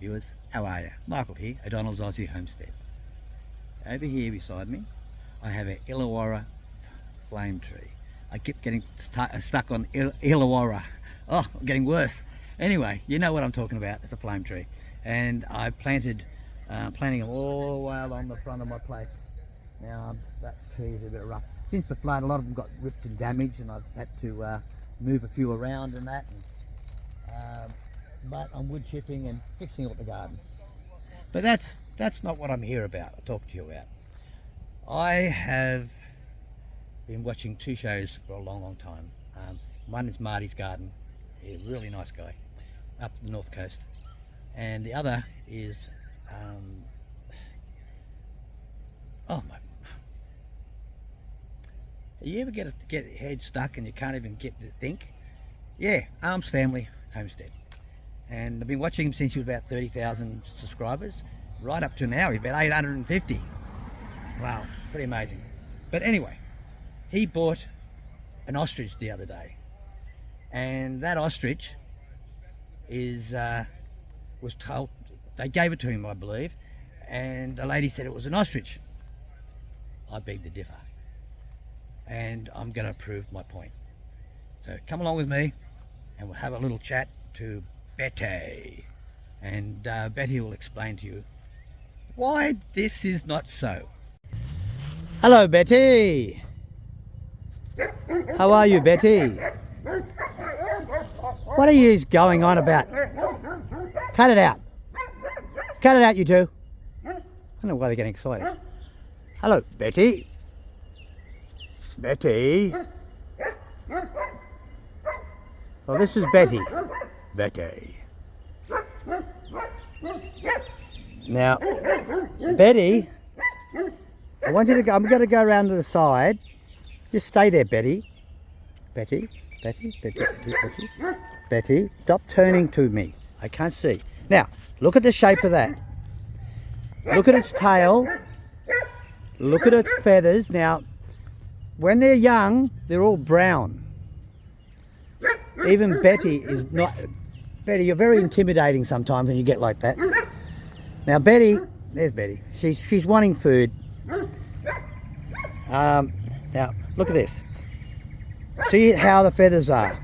viewers, how are you? Michael here, O'Donnell's Aussie Homestead. Over here beside me I have an Illawarra flame tree. I keep getting stuck on Illawarra. Oh, I'm getting worse. Anyway, you know what I'm talking about. It's a flame tree, and I planted planting them all the way along the front of my place. Now that tree is a bit rough. Since the flood, a lot of them got ripped and damaged, and I've had to move a few around and that. But I'm wood chipping and fixing up the garden. But that's not what I'm here about. I'll talk to you about. I have been watching two shows for a long time. One is Marty's Garden. He's a really nice guy up the north coast, and the other is you ever get your head stuck and you can't even get to think? Yeah, Arms Family Homestead. And I've been watching him since he was about 30,000 subscribers, right up to now he's about 850. Wow, pretty amazing. But anyway, he bought an ostrich the other day, and that ostrich was told, they gave it to him, I believe, and the lady said it was an ostrich. I beg to differ, and I'm going to prove my point. So come along with me and we'll have a little chat to Betty, and Betty will explain to you why this is not so. Hello, Betty. How are you, Betty? What are you going on about? Cut it out. Cut it out, you two. I don't know why they're getting excited. Hello, Betty. Betty. Well, this is Betty. Betty. Now, Betty, I want you to go. I'm going to go around to the side. Just stay there, Betty. Betty, Betty, Betty, Betty, Betty. Betty, stop turning to me. I can't see. Now, look at the shape of that. Look at its tail. Look at its feathers. Now, when they're young, they're all brown. Even Betty is not. Betty, you're very intimidating sometimes when you get like that. Now, Betty, there's Betty. She's wanting food. Now, look at this. See how the feathers are.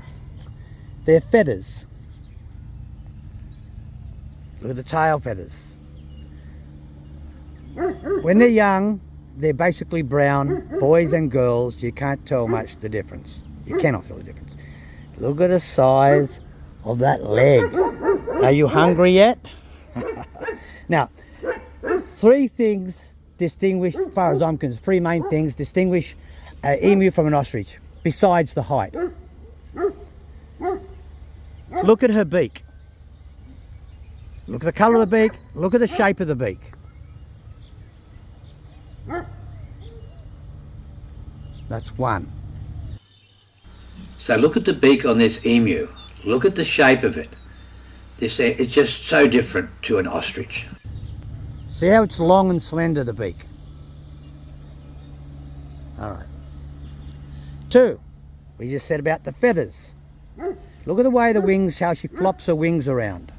They're feathers. Look at the tail feathers. When they're young, they're basically brown. Boys and girls, you can't tell much the difference. You cannot tell the difference. Look at the size of that leg. Are you hungry yet? Now, three things distinguish, as far as I'm concerned, three main things distinguish an emu from an ostrich, besides the height. Look at her beak. Look at the colour of the beak. Look at the shape of the beak. That's one. So look at the beak on this emu. Look at the shape of it. It's just so different to an ostrich. See how it's long and slender, the beak? All right. Two, we just said about the feathers. Look at the way the wings, how she flops her wings around.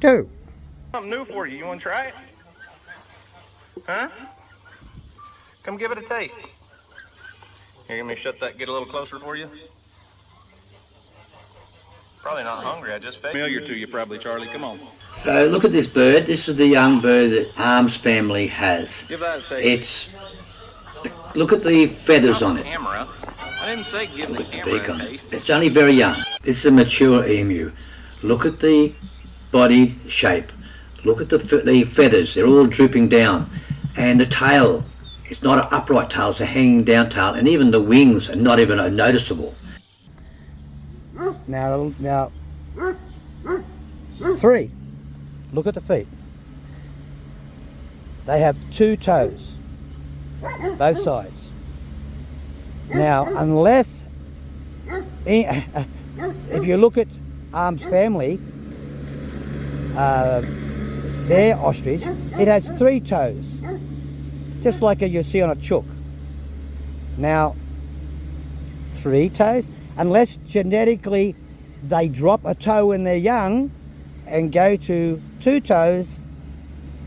Two. Something new for you. You want to try it? Huh? Come give it a taste. Here, let me shut that, get a little closer for you. Probably not hungry, I just fed you. Familiar to you probably, Charlie, come on. So look at this bird. This is the young bird that Arms Family has. Give that a taste. Look at the feathers on it. Camera. I didn't say give the camera Beak a on it. taste. It's only very young. This is a mature emu. Look at the body shape. Look at the feathers. They're all drooping down. And the tail, it's not an upright tail, it's a hanging down tail. And even the wings are not even noticeable. Now, three. Look at the feet. They have two toes, both sides. Now, unless, if you look at Arms Family, their ostrich, it has three toes, just like you see on a chook. Now, three toes, unless genetically they drop a toe when they're young and go to two toes,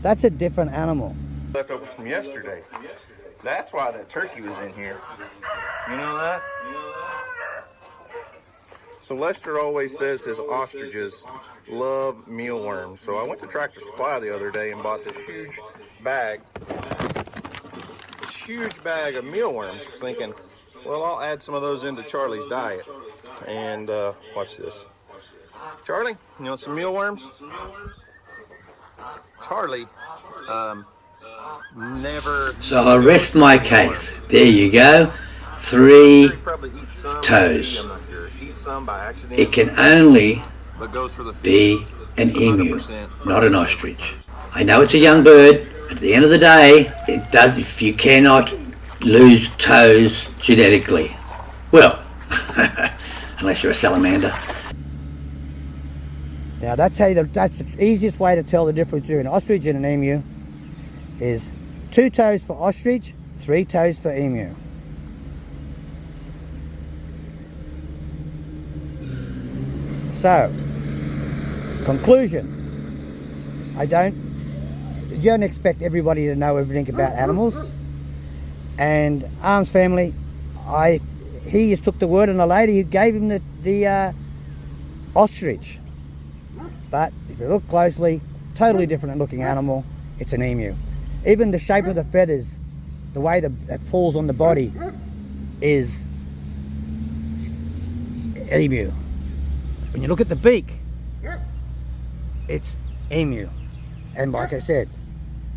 that's a different animal. Leftovers from yesterday. That's why that turkey was in here. You know that? So Lester always says his ostriches love mealworms. So I went to Tractor Supply the other day and bought this huge bag of mealworms, thinking, well, I'll add some of those into Charlie's diet. And watch this. Charlie, you want some mealworms? Charlie never... So I rest my case. There you go. 3 toes. It can only be an emu, not an ostrich. I know it's a young bird. At the end of the day, it does. If you cannot lose toes genetically, well, unless you're a salamander. Now that's the easiest way to tell the difference between an ostrich and an emu is 2 toes for ostrich, 3 toes for emu. So, conclusion. You don't expect everybody to know everything about animals. And Arm's family, he just took the word on the lady who gave him the ostrich. But if you look closely, totally different looking animal. It's an emu. Even the shape of the feathers, the way that falls on the body is emu. When you look at the beak, it's emu. And like I said,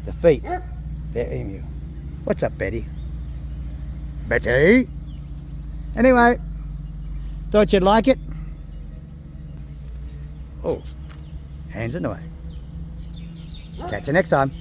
the feet, they're emu. What's up, Betty? Betty? Anyway, thought you'd like it. Oh, hands in the way. Catch you next time.